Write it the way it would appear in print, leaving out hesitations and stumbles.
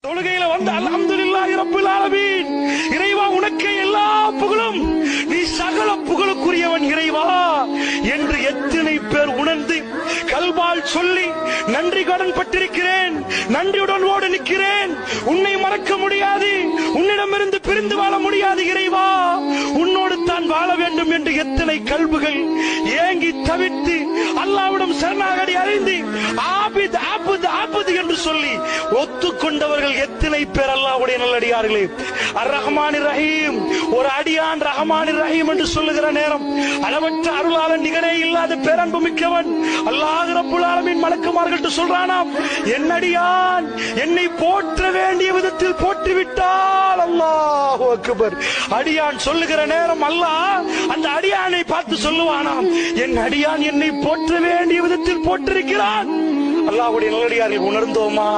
தொழுகையில வந்து அல்ஹம்துலில்லாஹி ரப்பில் ஆலமீன், இறைவா உனக்கே எல்லா புகழும், நீ சகல புகழுக்குரியவன் இறைவா என்று எத்தனை பேர் உணர்ந்து கல்வால் சொல்லி நன்றி கடன் பட்டிருக்கிறேன், நன்றியுடன் ஓடு நிற்கிறேன், உன்னை மறக்க முடியாது, உன்னிடமிருந்து பிரிந்து வாழ முடியாது இறைவா, உன்னோடு தான் வாழ வேண்டும் என்று எத்தனை கல்புகள் ஏங்கி தவித்து அல்லாஹ்விடம் சரணாகதி அறிந்து ஆபித் ஆபித் ஆபித் என்று சொல்லி ஒத்துக்கொண்டவர்கள் எத்தனை பேர் அல்லாஹ்வுடைய நல்லடியார்களே. அர் ரஹ்மானிர் ரஹீம், ஒரு அடியான் ரஹ்மானிர் ரஹீம் என்று சொல்லுகிற நேரம் அளவற்ற அருளாளன், நிகரே இல்லாத பேரன்பு மிக்கவன் அல்லாஹ் ரப்புல் ஆலமீன் மலக்குமார்கள்ட்ட சொல்றானாம், என் அடியான் என்னை போற்ற வேண்டிய விதத்தில் போற்றிவிட்டால் அல்லாஹு அக்பர். அடியான் சொல்லுகிற நேரம் அல்லாஹ் அந்த அடியானை பார்த்து சொல்லுவானாம், என் அடியான் என்னை போற்ற வேண்டிய விதத்தில் போற்றிருக்கிறான். அல்லாஹ்வுடைய நல்லடியார்கள் உணர்ந்தோமா?